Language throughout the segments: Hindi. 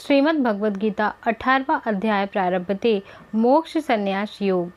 श्रीमद् भगवद गीता 18वां अध्याय प्रारंभते मोक्ष संन्यास योग।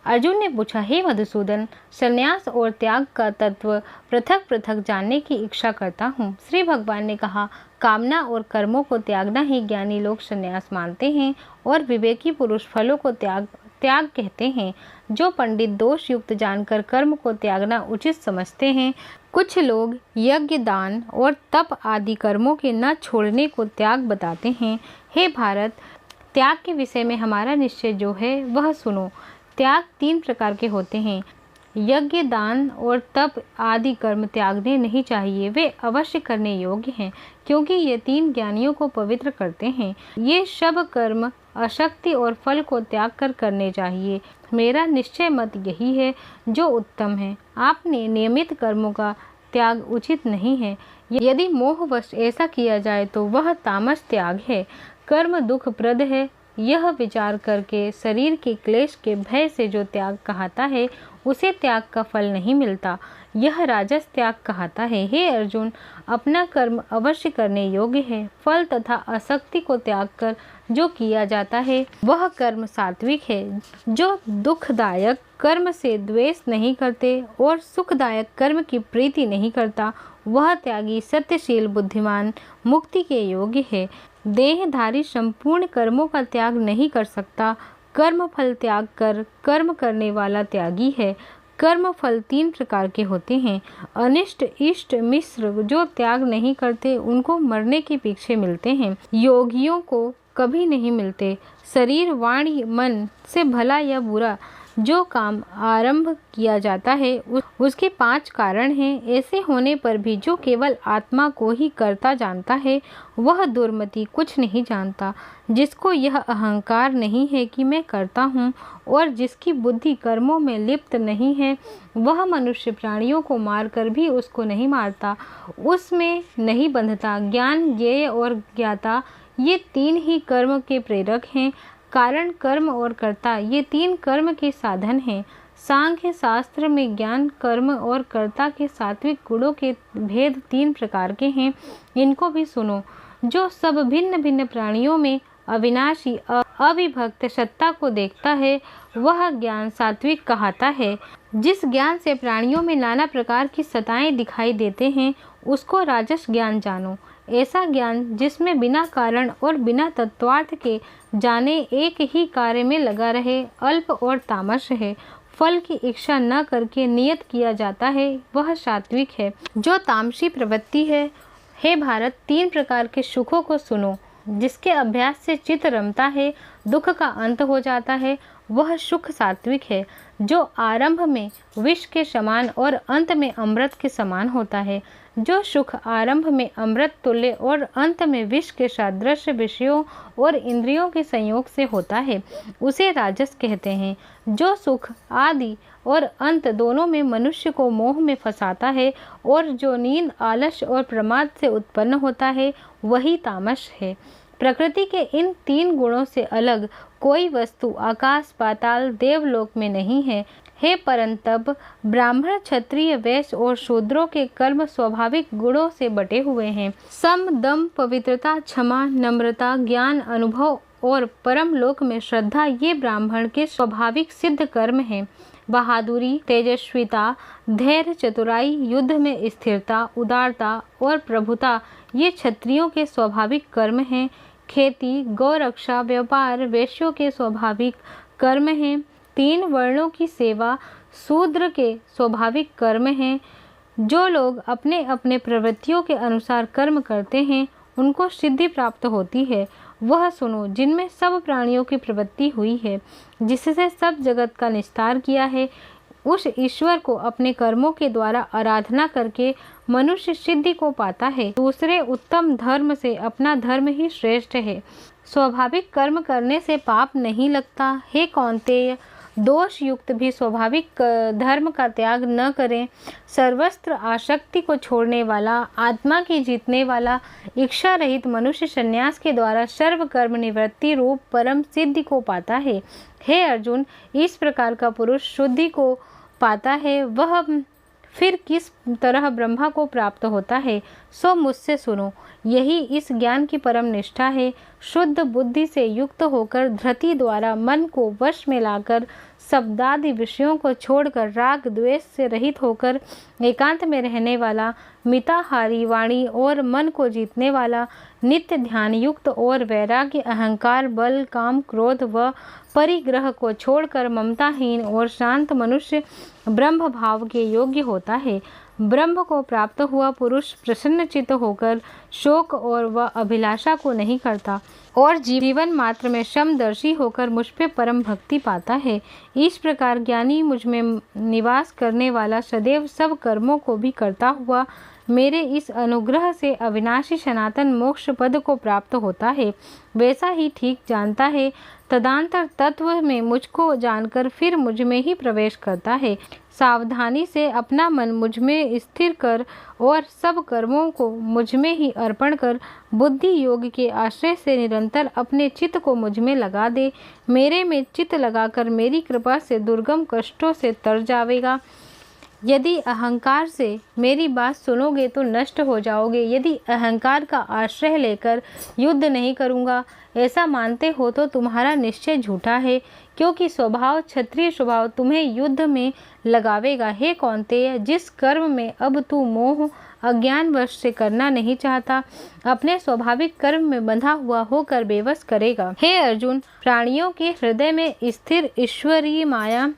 अर्जुन ने पूछा, हे मधुसूदन, संन्यास और त्याग का तत्व पृथक पृथक जानने की इच्छा करता हूँ। श्री भगवान ने कहा, कामना और कर्मों को त्यागना ही ज्ञानी लोग संन्यास मानते हैं और विवेकी पुरुष फलों को त्याग कहते हैं। जो पंडित दोष युक्त जानकर कर्म को त्यागना उचित समझते हैं, कुछ लोग यज्ञ, दान और तप आदि कर्मों के न छोड़ने को त्याग बताते हैं। हे भारत, त्याग के विषय में हमारा निश्चय जो है वह सुनो। त्याग 3 प्रकार के होते हैं। यज्ञ, दान और तप आदि कर्म त्यागने नहीं चाहिए। वे अवश्य करने योग्य हैं, क्योंकि ये 3 ज्ञानियों को पवित्र करते हैं। ये सब कर्म अशक्ति और फल को त्याग कर करने चाहिए। मेरा निश्चय मत यही है जो उत्तम है। आपने नियमित कर्मों का त्याग उचित नहीं है। यदि मोहवश ऐसा किया जाए तो वह तामस त्याग है। कर्म दुखप्रद है, यह विचार करके शरीर के क्लेश के भय से जो त्याग कहता है उसे त्याग का फल नहीं मिलता। यह राजस त्याग कहता है। हे अर्जुन, अपना कर्म अवश्य करने योग्य है। फल तथा आसक्ति को त्याग कर जो किया जाता है वह कर्म सात्विक है। जो दुखदायक कर्म से द्वेष नहीं करते और सुखदायक कर्म की प्रीति नहीं करता, वह त्यागी सत्यशील बुद्धिमान मुक्ति के योग्य है। देहधारी संपूर्ण कर्मों का त्याग नहीं कर सकता। कर्म फल त्याग कर कर्म करने वाला त्यागी है। कर्म फल 3 प्रकार के होते हैं। अनिष्ट, इष्ट, मिश्र। जो त्याग नहीं करते उनको मरने के पीछे मिलते हैं, योगियों को कभी नहीं मिलते। शरीर, वाणी, मन से भला या बुरा जो काम आरंभ किया जाता है उसके 5 कारण हैं। ऐसे होने पर भी जो केवल आत्मा को ही करता जानता है वह दुर्मति कुछ नहीं जानता। जिसको यह अहंकार नहीं है कि मैं करता हूँ और जिसकी बुद्धि कर्मों में लिप्त नहीं है, वह मनुष्य प्राणियों को मारकर भी उसको नहीं मारता, उसमें नहीं बंधता। ज्ञान, ज्ञेय और ज्ञाता ये 3 ही कर्म के प्रेरक हैं। कारण, कर्म और कर्ता ये 3 कर्म के साधन हैं। सांख्य शास्त्र में ज्ञान, कर्म और कर्ता के सात्विक गुणों के भेद 3 प्रकार के हैं। इनको भी सुनो। जो सब भिन्न भिन्न प्राणियों में अविनाशी अविभक्त सत्ता को देखता है वह ज्ञान सात्विक कहता है। जिस ज्ञान से प्राणियों में नाना प्रकार की सत्ताएं दिखाई देते हैं उसको राजस ज्ञान जानो। ऐसा ज्ञान जिसमें बिना कारण और बिना तत्वार्थ के जाने एक ही कार्य में लगा रहे अल्प और तामस है। फल की इच्छा न करके नियत किया जाता है वह सात्विक है। जो तामसी प्रवृत्ति है, हे भारत, 3 प्रकार के सुखों को सुनो। जिसके अभ्यास से चित्त रमता है, दुख का अंत हो जाता है, वह सुख सात्विक है। जो आरंभ में विष के समान और अंत में अमृत के समान होता है। जो सुख आरंभ में अमृत तुल्य और अंत में विष के सादृश विषयों और इंद्रियों के संयोग से होता है उसे राजस कहते हैं। जो सुख आदि और अंत दोनों में मनुष्य को मोह में फंसाता है और जो नींद, आलस्य और प्रमाद से उत्पन्न होता है वही तामस है। प्रकृति के इन 3 गुणों से अलग कोई वस्तु आकाश, पाताल, देवलोक में नहीं है। हे परंतप, ब्राह्मण, क्षत्रिय, वैश्य और शूद्रों के कर्म स्वाभाविक गुणों से बटे हुए हैं। सम, दम, पवित्रता, क्षमा, नम्रता, ज्ञान, अनुभव और परम लोक में श्रद्धा ये ब्राह्मण के स्वाभाविक सिद्ध कर्म हैं। बहादुरी, तेजस्विता, धैर्य, चतुराई, युद्ध में स्थिरता, उदारता और प्रभुता ये क्षत्रियों के स्वाभाविक कर्म हैं। खेती, गौरक्षा, व्यापार वैश्यों के स्वाभाविक कर्म हैं। 3 वर्णों की सेवा शूद्र के स्वाभाविक कर्म हैं। जो लोग अपने अपने प्रवृत्तियों के अनुसार कर्म करते हैं उनको सिद्धि प्राप्त होती है। वह सुनो जिनमें सब प्राणियों की प्रवृत्ति हुई है, जिससे सब जगत का निस्तार किया है। उस ईश्वर को अपने कर्मों के द्वारा आराधना करके मनुष्य सिद्धि को पाता है। दूसरे उत्तम धर्म से अपना धर्म ही श्रेष्ठ है। स्वाभाविक कर्म करने से पाप नहीं लगता। हे कौन्तेय, दोष युक्त भी स्वाभाविक धर्म का त्याग न करें। सर्वस्त्र आसक्ति को छोड़ने वाला, आत्मा की जीतने वाला, इच्छा रहित मनुष्य संन्यास के द्वारा सर्व कर्म निवृत्ति रूप परम सिद्धि को पाता है। हे अर्जुन, इस प्रकार का पुरुष शुद्धि को पाता है, वह फिर किस तरह ब्रह्मा को प्राप्त होता है। सो मुझसे सुनो, यही इस ज्ञान की परम निष्ठा है। शुद्ध बुद्धि से युक्त होकर धृति द्वारा मन को वश में लाकर शब्दादि विषयों को छोड़कर राग द्वेष से रहित होकर एकांत में रहने वाला, मिताहारी वाणी और मन को जीतने वाला, नित्य ध्यान युक्त और वैराग्य, अहंकार, बल, काम, क्रोध व परिग्रह को छोड़कर ममताहीन और शांत मनुष्य ब्रह्म भाव के योग्य होता है। ब्रह्म को प्राप्त हुआ पुरुष प्रसन्नचित्त होकर शोक और वह अभिलाषा को नहीं करता और जीवन मात्र में समदर्शी होकर मुझ पे परम भक्ति पाता है। इस प्रकार ज्ञानी मुझ में निवास करने वाला सदैव सब कर्मों को भी करता हुआ मेरे इस अनुग्रह से अविनाशी सनातन मोक्ष पद को प्राप्त होता है, वैसा ही ठीक जानता है। तदांतर तत्व में मुझको जानकर फिर मुझ में ही प्रवेश करता है। सावधानी से अपना मन मुझ में स्थिर कर और सब कर्मों को मुझ में ही अर्पण कर बुद्धि योग के आश्रय से निरंतर अपने चित्त को मुझ में लगा दे। मेरे में चित्त लगाकर मेरी कृपा से दुर्गम कष्टों से तर जावेगा। यदि अहंकार से मेरी बात सुनोगे तो नष्ट हो जाओगे। यदि अहंकार का आश्रय लेकर युद्ध नहीं करूँगा ऐसा मानते हो तो तुम्हारा निश्चय झूठा है, क्योंकि स्वभाव क्षत्रिय स्वभाव तुम्हें युद्ध में लगावेगा। हे कौन्तेय, जिस कर्म में अब तू मोह अज्ञानवश से करना नहीं चाहता, अपने स्वाभाविक कर्म में बंधा हुआ होकर बेबस करेगा। हे अर्जुन, प्राणियों के हृदय में स्थिर ईश्वरीय माया,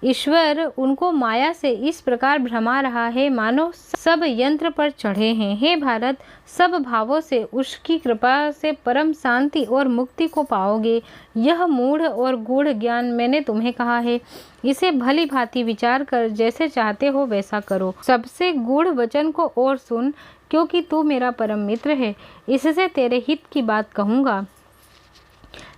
ईश्वर उनको माया से इस प्रकार भ्रमा रहा है मानो सब यंत्र पर चढ़े हैं। हे भारत, सब भावों से उसकी कृपा से परम शांति और मुक्ति को पाओगे। यह मूढ़ और गूढ़ ज्ञान मैंने तुम्हें कहा है, इसे भली भांति विचार कर जैसे चाहते हो वैसा करो। सबसे गूढ़ वचन को और सुन, क्योंकि तू मेरा परम मित्र है, इससे तेरे हित की बात कहूँगा।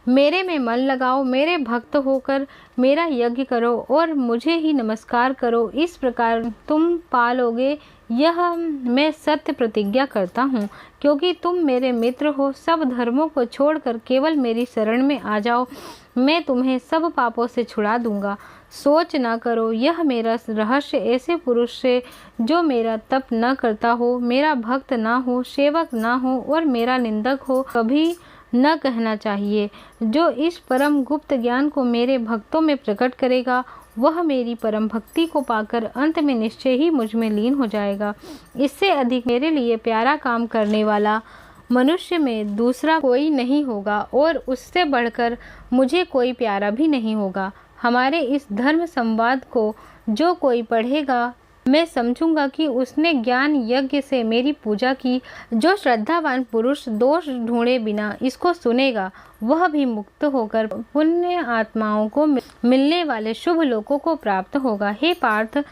मेरे में मन लगाओ, मेरे भक्त होकर मेरा यज्ञ करो और मुझे ही नमस्कार करो। इस प्रकार तुम पालोगे, यह मैं सत्य प्रतिज्ञा करता हूँ। क्योंकि तुम मेरे मित्र हो, सब धर्मों को छोड़कर केवल मेरी शरण में आ जाओ, मैं तुम्हें सब पापों से छुड़ा दूंगा। सोच न करो, यह मेरा रहस्य ऐसे पुरुष से जो मेरा तप न करता हो, मेरा भक्त न हो, सेवक न हो और मेरा निंदक हो, कभी न कहना चाहिए। जो इस परम गुप्त ज्ञान को मेरे भक्तों में प्रकट करेगा, वह मेरी परम भक्ति को पाकर अंत में निश्चय ही मुझ में लीन हो जाएगा। इससे अधिक मेरे लिए प्यारा काम करने वाला मनुष्य में दूसरा कोई नहीं होगा और उससे बढ़कर मुझे कोई प्यारा भी नहीं होगा। हमारे इस धर्म संवाद को जो कोई पढ़ेगा, मैं समझूंगा कि उसने ज्ञान यज्ञ से मेरी पूजा की। जो श्रद्धावान पुरुष दोष ढूंढे बिना इसको सुनेगा, वह भी मुक्त होकर पुण्य आत्माओं को मिलने वाले शुभ लोकों को प्राप्त होगा। हे पार्थ,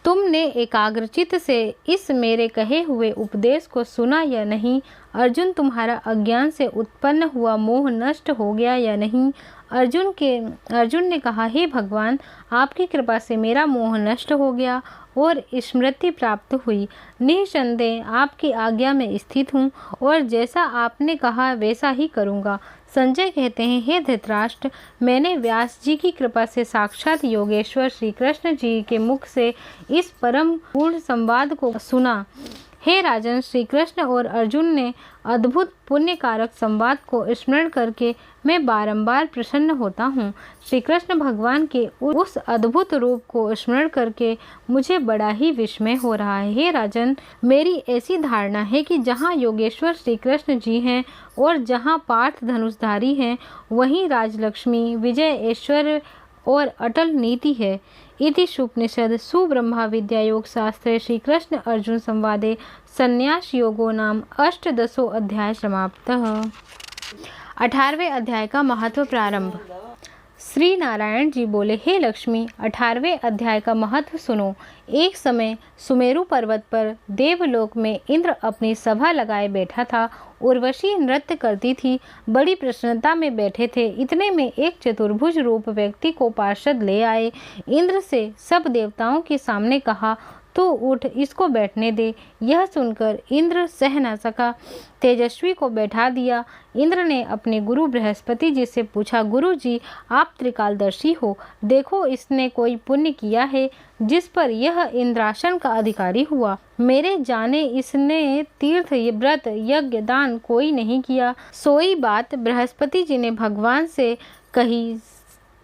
तुमने एकाग्रचित्त से इस मेरे कहे हुए उपदेश को सुना या नहीं? अर्जुन, तुम्हारा अज्ञान से उत्पन्न हुआ मोह नष्ट हो गया या नहीं? अर्जुन ने कहा, हे भगवान, आपकी कृपा से मेरा मोह नष्ट हो गया और स्मृति प्राप्त हुई। निःसंदेह आपकी आज्ञा में स्थित हूँ और जैसा आपने कहा वैसा ही करूँगा। संजय कहते हैं, हे धृतराष्ट्र, मैंने व्यास जी की कृपा से साक्षात योगेश्वर श्री कृष्ण जी के मुख से इस परम पूर्ण संवाद को सुना। हे राजन, श्री कृष्ण और अर्जुन ने अद्भुत पुण्यकारक संवाद को स्मरण करके मैं बारंबार प्रसन्न होता हूँ। श्री कृष्ण भगवान के उस अद्भुत रूप को स्मरण करके मुझे बड़ा ही विस्मय हो रहा है। हे राजन, मेरी ऐसी धारणा है कि जहाँ योगेश्वर श्री कृष्ण जी हैं और जहाँ पार्थ धनुषधारी हैं, वहीं राजलक्ष्मी, विजय, ऐश्वर्य और अटल नीति है। इति शुपनिषद सुब्रह्मा विद्या योग शास्त्रे श्री कृष्ण अर्जुन संवादे संन्यास योगो नाम अष्टदशो अध्याय समाप्तः। 18वें अध्याय का महत्व प्रारंभ। श्री नारायण जी बोले, हे लक्ष्मी, 18वें अध्याय का महत्व सुनो। एक समय सुमेरु पर्वत पर देवलोक में इंद्र अपनी सभा लगाए बैठा था। उर्वशी नृत्य करती थी, बड़ी प्रसन्नता में बैठे थे। इतने में एक चतुर्भुज रूप व्यक्ति को पार्षद ले आए। इंद्र से सब देवताओं के सामने कहा, तू उठ, इसको बैठने दे। यह सुनकर इंद्र सह न सका, तेजस्वी को बैठा दिया। इंद्र ने अपने गुरु बृहस्पति जी से पूछा, गुरु जी, आप त्रिकालदर्शी हो, देखो इसने कोई पुण्य किया है जिस पर यह इंद्रासन का अधिकारी हुआ। मेरे जाने इसने तीर्थ, व्रत, यज्ञ, दान कोई नहीं किया। सोई बात बृहस्पति जी ने भगवान से कही।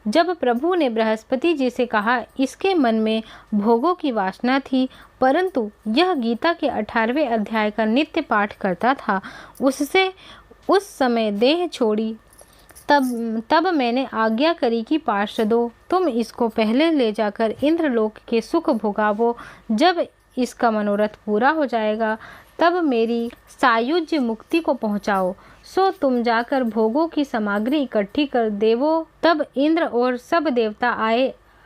जब प्रभु ने बृहस्पति जी से कहा, इसके मन में भोगों की वासना थी, परंतु यह गीता के 18वें अध्याय का नित्य पाठ करता था। उससे उस समय देह छोड़ी। तब मैंने आज्ञा करी कि पार्षदों, तुम इसको पहले ले जाकर इंद्रलोक के सुख भोगावो। जब इसका मनोरथ पूरा हो जाएगा तब मेरी सायुज्य मुक्ति को पहुँचाओ। सो तुम जाकर भोगों की सामग्री इकट्ठी कर देवो। तब इंद्र और सब देवता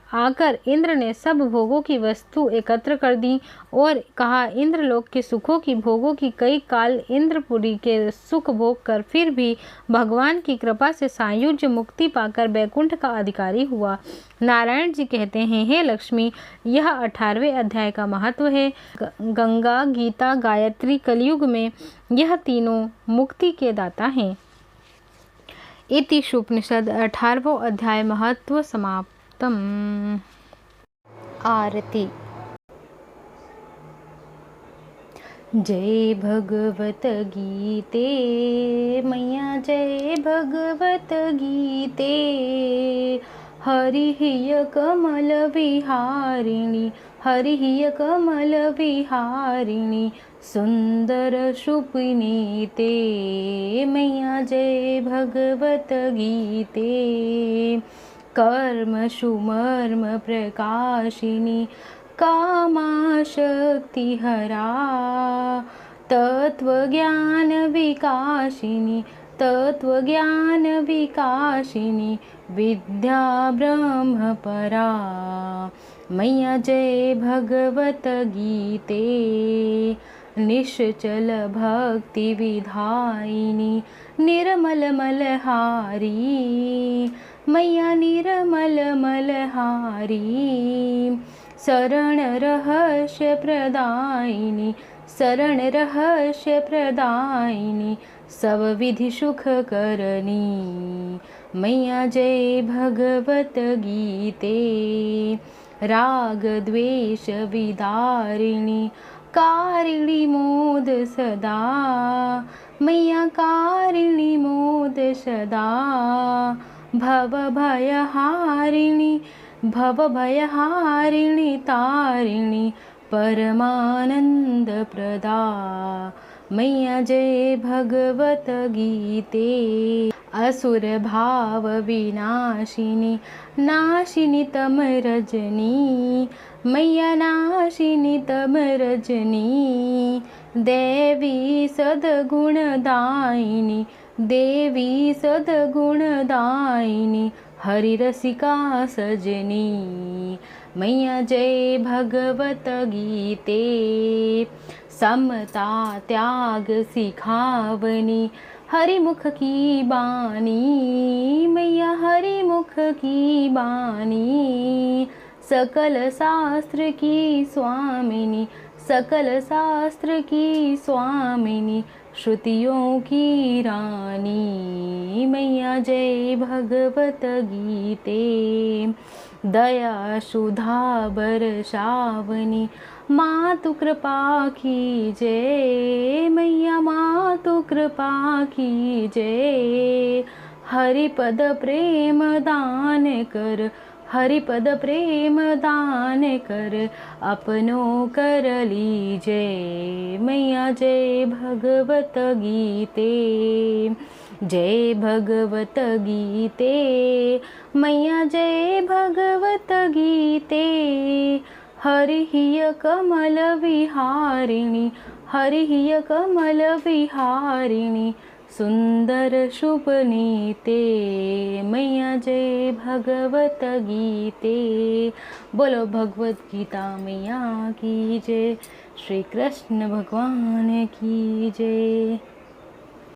आकर इंद्र ने सब भोगों की वस्तु एकत्र कर दी और कहा, इंद्रलोक के सुखों की भोगों की कई काल इंद्रपुरी के सुख भोग कर फिर भी भगवान की कृपा से सायुज्य मुक्ति पाकर बैकुंठ का अधिकारी हुआ। नारायण जी कहते हैं, हे लक्ष्मी, यह 18वें अध्याय का महत्व है। गंगा, गीता, गायत्री कलयुग में यह तीनों मुक्ति के दाता हैं। इति शुपनिषद 18वां अध्याय महत्व समाप्त। आरती। जय भगवत गीते मैया, जय भगवत गीते। हरिः कमल विहारिणी, हरिः कमल विहारिणी, सुंदर शुपनीते मैया, जय भगवत गीते। कर्म सुमर्म प्रकाशिनी, कामा शक्ति हरा, तत्वज्ञान विकासिनी, तत्वज्ञान विकासिनी, विद्या ब्रह्म परा मैया, जय भगवत गीते। निश्चल भक्ति विधायिनी, निर्मल मलहारी मैया, निर्मल मलहारी। शरण रहस्य प्रदायिनी, शरण रहस्य प्रदायिनी, सब विधि सुख करनी मैया, जय भगवत गीते। राग द्वेष विदारिणी, कारिणी मोद सदा मैया, कारिणी मोद सदा। भव भयहारिणी, भव भयहारिणी तारिणी, परमानंद प्रदा मैया, जय भगवत गीते। असुर भाव विनाशिनी, नाशिनी तम रजनी मैया, नाशिनी तम रजनी। देवी सद्गुणदायिनी, देवी सद्गुणदायिनी, हरिरसिका सजनी मैया, जय भगवत गीते। समता त्याग सिखावनी, हरिमुख की बानी मैया, हरिमुख की बानी। सकल शास्त्र की स्वामिनी, सकल शास्त्र की स्वामिनी, श्रुतियों की रानी मैया, जय भगवत गीते। दया सुधा बरसावनी, मातु कृपा कीजय मैया, मातु कृपा कीजय। हरिपद प्रेम दान कर, हरिपद प्रेम दान कर, अपनों कर लीजे मैया, जय भगवत गीते। जय भगवत गीते मैया, जय भगवत गीते। हरिः कमल विहारिणी, हरिः कमल विहारिणी, सुंदर शुभनीते मैया, जय भगवत गीते। बोलो भगवत गीता मैया की जय, श्री कृष्ण भगवान की जय।